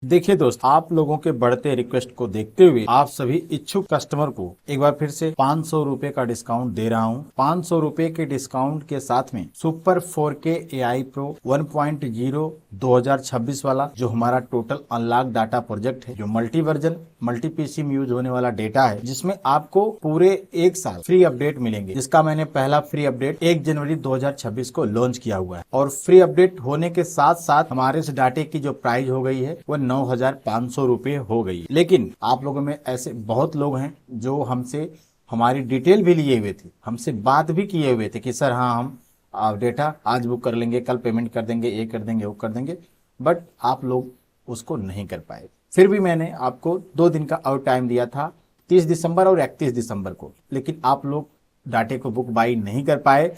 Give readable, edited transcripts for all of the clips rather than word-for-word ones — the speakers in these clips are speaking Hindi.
देखिए दोस्त, आप लोगों के बढ़ते रिक्वेस्ट को देखते हुए आप सभी इच्छुक कस्टमर को एक बार फिर से 500 रुपए का डिस्काउंट दे रहा हूं। 500 रुपए के डिस्काउंट के साथ में सुपर 4K AI Pro 1.0 2026 वाला जो हमारा टोटल अनलॉक डाटा प्रोजेक्ट है, जो मल्टी वर्जन मल्टी पीसी में यूज होने वाला डेटा है, जिसमें आपको पूरे एक साल फ्री अपडेट मिलेंगे। जिसका मैंने पहला फ्री अपडेट 1 जनवरी 2026 को लॉन्च किया हुआ है और फ्री अपडेट होने के साथ साथ हमारे इस डाटे की जो प्राइस हो गई है वो 9,500 रुपए हो गई। लेकिन आप लोगों में ऐसे बहुत लोग हैं जो हमसे हमारी डिटेल भी लिए हुए थे, हमसे बात भी किए हुए थे कि सर हाँ हम डेटा आज बुक कर लेंगे, कल पेमेंट कर देंगे, ये कर देंगे, वो कर देंगे, बट आप लोग उसको नहीं कर पाए। फिर भी मैंने आपको 2 दिन का और टाइम दिया था, 30 दिसंबर और 31 दिसंबर को, लेकिन आप लोग डाटे को बुक बाई नहीं कर पाए।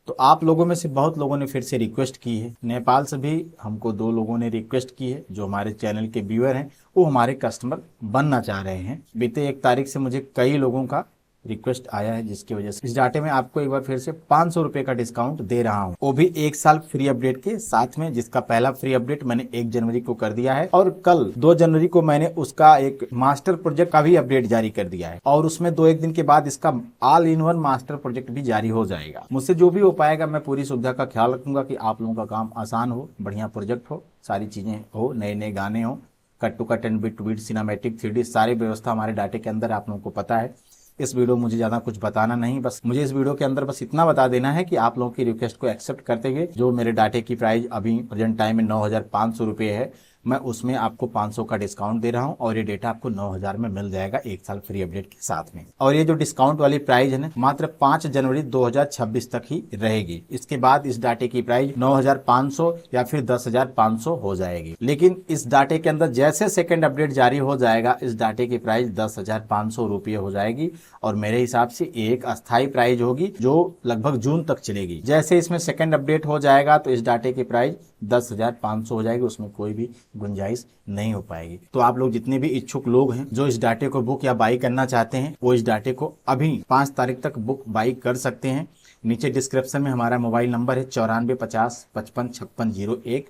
तो आप लोगों में से बहुत लोगों ने फिर से रिक्वेस्ट की है। नेपाल से भी हमको 2 लोगों ने रिक्वेस्ट की है, जो हमारे चैनल के व्यूअर हैं, वो हमारे कस्टमर बनना चाह रहे हैं। बीते 1 तारीख से मुझे कई लोगों का रिक्वेस्ट आया है, जिसकी वजह से इस डाटे में आपको एक बार फिर से 500 रुपए का डिस्काउंट दे रहा हूं, वो भी 1 साल फ्री अपडेट के साथ में, जिसका पहला फ्री अपडेट मैंने 1 जनवरी को कर दिया है और कल 2 जनवरी को मैंने उसका एक मास्टर प्रोजेक्ट का भी अपडेट जारी कर दिया है और उसमें 2-1 दिन के बाद इसका all in one master project भी जारी हो जाएगा। मुझसे जो भी हो पाएगा मैं पूरी सुविधा का ख्याल रखूंगा कि आप लोगों का काम आसान हो, बढ़िया प्रोजेक्ट हो, सारी चीजें हो, नए नए गाने हो, cut to cut and beat to beat, cinematic, 3D, सारी व्यवस्था हमारे डाटे के अंदर आप लोगों को पता है। इस वीडियो मुझे ज़्यादा कुछ बताना नहीं, बस मुझे इस वीडियो के अंदर बस इतना बता देना है कि आप लोगों की रिक्वेस्ट को एक्सेप्ट करते हुए जो मेरे डाटे की प्राइस अभी प्रेजेंट टाइम में 9,500 रुपये है, मैं उसमें आपको 500 का डिस्काउंट दे रहा हूं और ये डेटा आपको 9,000 में मिल जाएगा 1 साल फ्री अपडेट के साथ में। और ये जो डिस्काउंट वाली प्राइस है ना, मात्र 5 जनवरी 2026 तक ही रहेगी। इसके बाद इस डाटे की प्राइस 9,500 या फिर 10,500 हो जाएगी। लेकिन इस डाटे के अंदर जैसे सेकेंड अपडेट जारी हो जाएगा, इस डाटे की प्राइस 10,500 रुपये हो जाएगी और मेरे हिसाब से एक अस्थायी प्राइस होगी जो लगभग जून तक चलेगी। जैसे इसमें सेकेंड अपडेट हो जाएगा तो इस डाटे की प्राइस 10,500 हो जाएगी, उसमें कोई भी गुंजाइश नहीं हो पाएगी। तो आप लोग जितने भी इच्छुक लोग हैं जो इस डाटे को बुक या बाई करना चाहते हैं, वो इस डाटे को अभी 5 तारीख तक बुक बाई कर सकते हैं। नीचे डिस्क्रिप्शन में हमारा मोबाइल नंबर है 9450555601।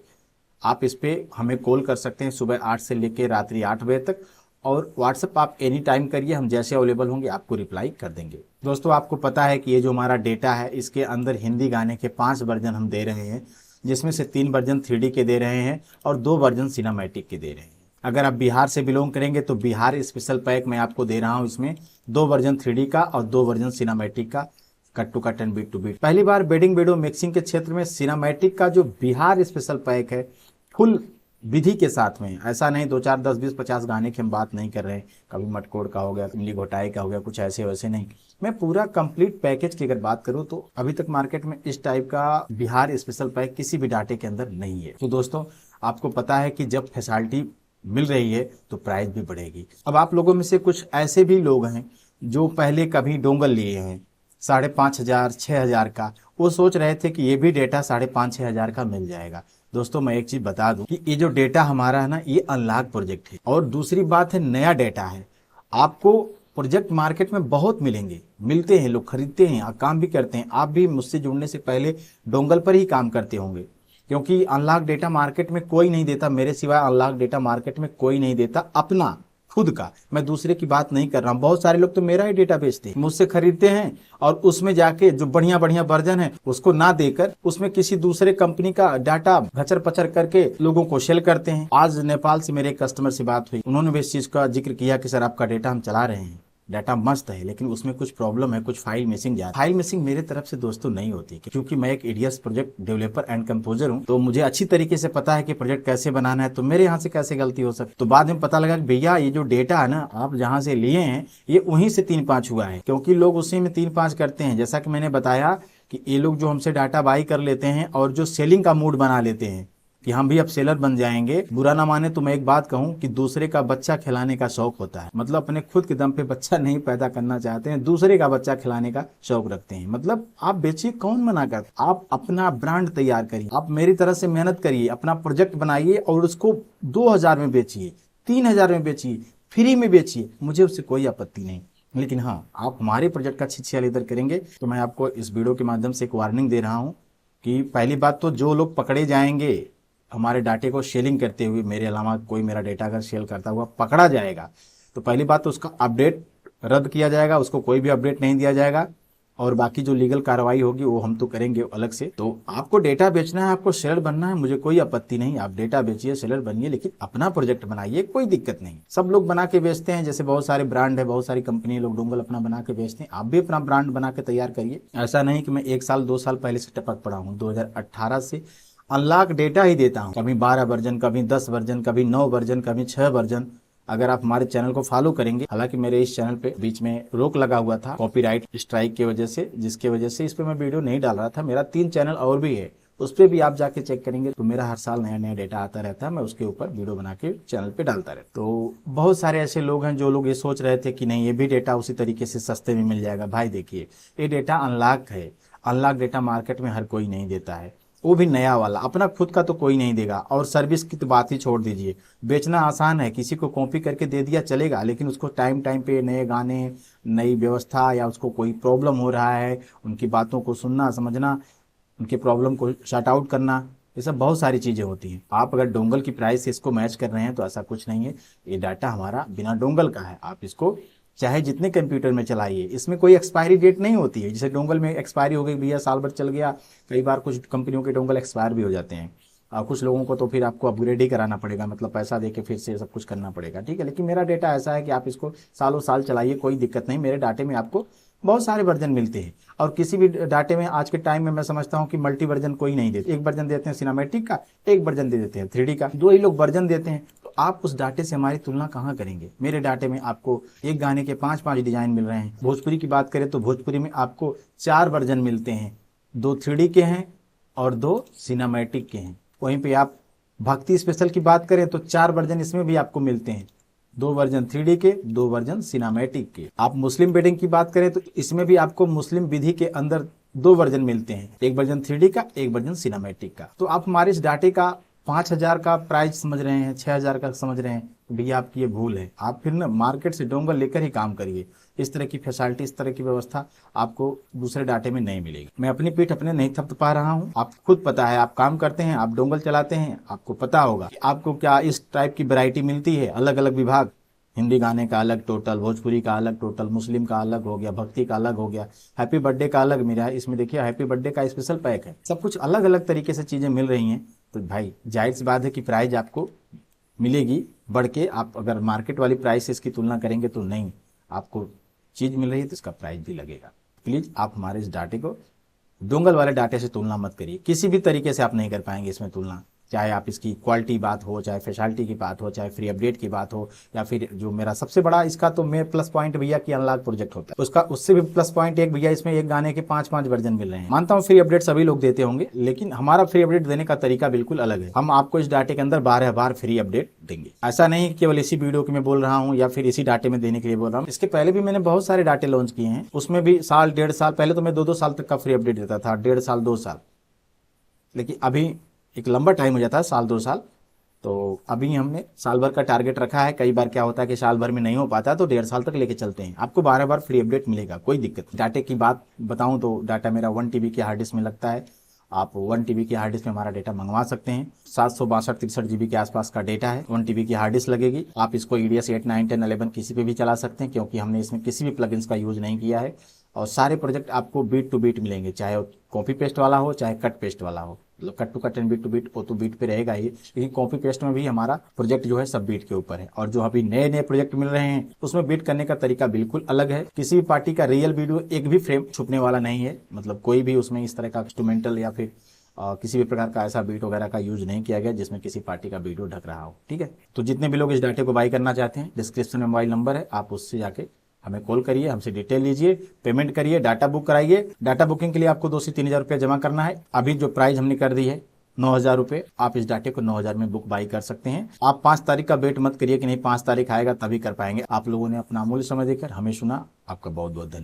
आप इस पे हमें कॉल कर सकते हैं सुबह 8 से लेकर रात्रि 8 बजे तक, और व्हाट्सएप आप एनी टाइम करिए, हम जैसे अवेलेबल होंगे आपको रिप्लाई कर देंगे। दोस्तों, आपको पता है कि ये जो हमारा डेटा है, इसके अंदर हिंदी गाने के 5 वर्जन हम दे रहे हैं, जिसमें से 3 वर्जन 3D के दे रहे हैं और 2 वर्जन सिनेमैटिक के दे रहे हैं। अगर आप बिहार से बिलोंग करेंगे तो बिहार स्पेशल पैक मैं आपको दे रहा हूं, इसमें 2 वर्जन 3D का और 2 वर्जन सिनेमैटिक का, cut to cut and beat to beat. पहली बार वेडिंग वीडियो मिक्सिंग के क्षेत्र में सिनेमैटिक का जो बिहार स्पेशल पैक है, फुल विधि के साथ में, ऐसा नहीं 2 4 10 20 50 गाने की हम बात नहीं कर रहे हैं, कभी मटकोड़ का हो गया, इमली घोटाई का हो गया, कुछ ऐसे वैसे नहीं। मैं पूरा कंप्लीट पैकेज की अगर बात करूं तो अभी तक मार्केट में इस टाइप का बिहार स्पेशल पैक किसी भी डाटे के अंदर नहीं है। तो दोस्तों, आपको पता है कि जब फैसिलिटी मिल रही है तो प्राइस भी बढ़ेगी। अब आप लोगों में से कुछ ऐसे भी लोग हैं जो पहले कभी डोंगल लिए हैं 5,500 6,000 का, वो सोच रहे थे कि ये भी डेटा 5,500-6,000 का मिल जाएगा। दोस्तों, मैं एक चीज बता दूं कि ये जो डेटा हमारा है ना, ये अनलॉक प्रोजेक्ट है और दूसरी बात है नया डेटा है। आपको प्रोजेक्ट मार्केट में बहुत मिलेंगे, मिलते हैं, लोग खरीदते हैं, काम भी करते हैं। आप भी मुझसे जुड़ने से पहले डोंगल पर ही काम करते होंगे, क्योंकि अनलॉक डेटा मार्केट में कोई नहीं देता, मेरे सिवाय अनलॉक डेटा मार्केट में कोई नहीं देता अपना खुद का। मैं दूसरे की बात नहीं कर रहा हूं, बहुत सारे लोग तो मेरा ही डेटा बेचते हैं, मुझसे खरीदते हैं और उसमें जाके जो बढ़िया बढ़िया वर्जन है उसको ना देकर उसमें किसी दूसरे कंपनी का डाटा घचर पचर करके लोगों को सेल करते हैं। आज नेपाल से मेरे कस्टमर से बात हुई, उन्होंने भी इस चीज का जिक्र किया कि सर आपका डेटा हम चला रहे हैं, डाटा मस्त है, लेकिन उसमें कुछ प्रॉब्लम है, कुछ फाइल मिसिंग जा रही है। फाइल मिसिंग मेरे तरफ से दोस्तों नहीं होती, क्योंकि मैं एक ADS project developer and composer हूं, तो मुझे अच्छी तरीके से पता है कि प्रोजेक्ट कैसे बनाना है, तो मेरे यहाँ से कैसे गलती हो सकती। तो बाद में पता लगा कि भैया ये जो डेटा है ना, आप जहाँ से लिए हैं ये वहीं से 3-5 हुआ है, क्योंकि लोग उसी में 3-5 करते हैं। जैसा कि मैंने बताया कि ये लोग जो हमसे डाटा बाई कर लेते हैं और जो सेलिंग का मूड बना लेते हैं कि हम भी अब सेलर बन जाएंगे। बुरा ना माने तो मैं एक बात कहूं कि दूसरे का बच्चा खिलाने का शौक होता है, मतलब अपने खुद के दम पे बच्चा नहीं पैदा करना चाहते हैं, दूसरे का बच्चा खिलाने का शौक रखते हैं। मतलब आप बेचिए, कौन मना कर, आप अपना ब्रांड तैयार करिए, आप मेरी तरह से मेहनत करिए, अपना प्रोजेक्ट बनाइए और उसको 2,000 में बेचिए, 3,000 में बेचिए, फ्री में बेचिए, मुझे उससे कोई आपत्ति नहीं। लेकिन हाँ, आप हमारे प्रोजेक्ट का छिछिया इधर करेंगे तो मैं आपको इस वीडियो के माध्यम से एक वार्निंग दे रहा हूँ कि पहली बात तो जो लोग पकड़े जाएंगे हमारे डाटे को शेयरिंग करते हुए मेरे अलावा कोई मेरा डेटा अगर शेयर करता हुआ पकड़ा जाएगा तो पहली बात तो उसका अपडेट रद्द किया जाएगा, उसको कोई भी अपडेट नहीं दिया जाएगा, और बाकी जो लीगल कार्रवाई होगी वो हम तो करेंगे अलग से। तो आपको डेटा बेचना है, आपको सेलर बनना है, मुझे कोई आपत्ति नहीं, आप डेटा बेचिए, सेलर बनिए, लेकिन अपना प्रोजेक्ट बनाइए, कोई दिक्कत नहीं। सब लोग बना के बेचते हैं, जैसे बहुत सारे ब्रांड है, बहुत सारी कंपनी लोग डोंगल अपना बना के बेचते हैं, आप भी अपना ब्रांड बना के तैयार करिए। ऐसा नहीं कि मैं 1 साल 2 साल पहले से टपक पड़ा हूँ, 2018 से अनलॉक डेटा ही देता हूँ, कभी 12 वर्जन, कभी 10 वर्जन, कभी 9 वर्जन, कभी 6 वर्जन। अगर आप हमारे चैनल को फॉलो करेंगे, हालांकि मेरे इस चैनल पे बीच में रोक लगा हुआ था कॉपीराइट स्ट्राइक की वजह से, जिसके वजह से इस पे मैं वीडियो नहीं डाल रहा था। मेरा 3 चैनल और भी है, उस पर भी आप जाके चेक करेंगे तो मेरा हर साल नया नया डेटा आता रहता है, मैं उसके ऊपर वीडियो बना के चैनल पे डालता रहता। तो बहुत सारे ऐसे लोग हैं जो लोग ये सोच रहे थे कि नहीं ये भी डेटा उसी तरीके से सस्ते में मिल जाएगा। भाई देखिए, ये डेटा अनलॉक है, अनलॉक डेटा मार्केट में हर कोई नहीं देता है, वो भी नया वाला, अपना खुद का तो कोई नहीं देगा। और सर्विस की तो बात ही छोड़ दीजिए, बेचना आसान है, किसी को कॉपी करके दे दिया चलेगा, लेकिन उसको टाइम टाइम पे नए गाने, नई व्यवस्था, या उसको कोई प्रॉब्लम हो रहा है, उनकी बातों को सुनना समझना, उनके प्रॉब्लम को शॉर्ट आउट करना, ये सब बहुत सारी चीज़ें होती हैं। आप अगर डोंगल की प्राइस से इसको मैच कर रहे हैं तो ऐसा कुछ नहीं है, ये डाटा हमारा बिना डोंगल का है। आप इसको चाहे जितने कंप्यूटर में चलाइए, इसमें कोई एक्सपायरी डेट नहीं होती है। जैसे डोंगल में एक्सपायरी हो गई भैया, साल भर चल गया, कई बार कुछ कंपनियों के डोंगल एक्सपायर भी हो जाते हैं, कुछ लोगों को तो फिर आपको अपग्रेड ही कराना पड़ेगा, मतलब पैसा दे के फिर से सब कुछ करना पड़ेगा, ठीक है। लेकिन मेरा डेटा ऐसा है कि आप इसको सालों साल चलाइए, कोई दिक्कत नहीं। मेरे डाटे में आपको बहुत सारे वर्जन मिलते हैं, और किसी भी डाटे में आज के टाइम में मैं समझता हूँ कि मल्टी वर्जन कोई नहीं देते। एक वर्जन देते हैं सिनेमैटिक का, एक वर्जन दे देते हैं 3D का, 2 ही लोग वर्जन देते हैं। तो आप उस डाटे से हमारी तुलना कहाँ करेंगे। मेरे डाटे में आपको एक गाने के 5-5 डिजाइन मिल रहे हैं। भोजपुरी की बात करें तो भोजपुरी में आपको 4 वर्जन मिलते हैं, 2 3D के हैं और 2 सिनेमैटिक के हैं। वहीं पे आप भक्ति स्पेशल की बात करें तो 4 वर्जन इसमें भी आपको मिलते हैं, 2 वर्जन 3D के, 2 वर्जन सिनेमैटिक के। आप मुस्लिम वेडिंग की बात करें तो इसमें भी आपको मुस्लिम विधि के अंदर 2 वर्जन मिलते हैं, एक वर्जन 3D का, एक वर्जन सिनेमैटिक का। तो आप हमारे इस डाटे का 5,000 का प्राइस समझ रहे हैं, 6,000 का समझ रहे हैं, भैया आपकी ये भूल है। आप फिर ना मार्केट से डोंगल लेकर ही काम करिए। इस तरह की फैसिलिटी, इस तरह की व्यवस्था आपको दूसरे डाटे में नहीं मिलेगी। मैं अपनी पीठ अपने नहीं थपथपा रहा हूँ, आप खुद पता है, आप काम करते हैं, आप डोंगल चलाते हैं, आपको पता होगा कि आपको क्या इस टाइप की वैरायटी मिलती है। अलग अलग विभाग, हिंदी गाने का अलग टोटल, भोजपुरी का अलग टोटल, मुस्लिम का अलग हो गया, भक्ति का अलग हो गया, हैप्पी बर्थडे का अलग मेरा है। इसमें देखिए हैप्पी बर्थडे का स्पेशल पैक है, सब कुछ अलग अलग तरीके से चीज़ें मिल रही हैं। तो भाई जाहिर सी बात है कि प्राइस आपको मिलेगी बढ़ के। आप अगर मार्केट वाली प्राइस से इसकी तुलना करेंगे तो नहीं, आपको चीज़ मिल रही है तो इसका प्राइस भी लगेगा। प्लीज़ आप हमारे इस डाटे को डोंगल वाले डाटे से तुलना मत करिए, किसी भी तरीके से आप नहीं कर पाएंगे इसमें तुलना। चाहे आप इसकी क्वालिटी बात हो, चाहे फैसिलिटी की बात हो, चाहे फ्री अपडेट की बात हो, या फिर जो मेरा सबसे बड़ा इसका तो मैं प्लस पॉइंट भैया कि अनलॉक प्रोजेक्ट होता है, उसका उससे भी प्लस पॉइंट एक भैया, इसमें एक गाने के 5-5 वर्जन मिल रहे हैं। मानता हूँ फ्री अपडेट सभी लोग देते होंगे, लेकिन हमारा फ्री अपडेट देने का तरीका बिल्कुल अलग है। हम आपको इस डाटे के अंदर 12 बार फ्री अपडेट देंगे। ऐसा नहीं केवल इसी वीडियो की मैं बोल रहा हूँ या फिर इसी डाटे में देने के लिए बोल रहा हूँ, इसके पहले भी मैंने बहुत सारे डाटे लॉन्च किए हैं, उसमें भी साल 1.5 साल पहले तो मैं 2-2 साल तक का फ्री अपडेट देता था, 1.5 साल 2 साल। लेकिन अभी एक लंबा टाइम हो जाता है, साल 2 साल, तो अभी हमने साल भर का टारगेट रखा है। कई बार क्या होता है कि साल भर में नहीं हो पाता, तो 1.5 साल तक लेके चलते हैं। आपको 12 बार फ्री अपडेट मिलेगा, कोई दिक्कत नहीं। डाटे की बात बताऊं तो डाटा मेरा 1 TB के हार्ड डिस्क में लगता है। आप 1 TB के हार्ड डिस्क में हमारा डेटा मंगवा सकते हैं। 762-63 GB के आसपास का डेटा है, 1 TB की हार्ड डिस्क लगेगी। आप इसको EDS 8, 9, 10, 11 किसी पे भी चला सकते हैं, क्योंकि हमने इसमें किसी भी प्लगइन्स का यूज नहीं किया है। और सारे प्रोजेक्ट आपको बीट टू बीट मिलेंगे, चाहे कॉपी पेस्ट वाला हो, चाहे कट पेस्ट वाला हो। मतलब cut to cut and beat to beat, वो तो बीट पे रहेगा ही, लेकिन कॉपी पेस्ट में भी हमारा प्रोजेक्ट जो है सब बीट के ऊपर है। और जो अभी नए नए प्रोजेक्ट मिल रहे हैं उसमें बीट करने का तरीका बिल्कुल अलग है। किसी भी पार्टी का रियल वीडियो एक भी फ्रेम छुपने वाला नहीं है, मतलब कोई भी उसमें इस तरह का इंस्ट्रूमेंटल या फिर किसी भी प्रकार का ऐसा बीट वगैरह का यूज नहीं किया गया जिसमें किसी पार्टी का वीडियो ढक रहा हो, ठीक है। तो जितने भी लोग इस डाटे को बाई करना चाहते हैं, डिस्क्रिप्शन में मोबाइल नंबर है, आप उससे जाके हमें कॉल करिए, हमसे डिटेल लीजिए, पेमेंट करिए, डाटा बुक कराइए। डाटा बुकिंग के लिए आपको 2 से 3 हज़ार रुपये जमा करना है। अभी जो प्राइस हमने कर दी है 9,000 रुपये, आप इस डाटे को 9,000 में बुक बाई कर सकते हैं। आप 5 तारीख का वेट मत करिए कि नहीं 5 तारीख आएगा तभी कर पाएंगे। आप लोगों ने अपना अमूल्य समय देकर हमें सुना, आपका बहुत बहुत धन्यवाद।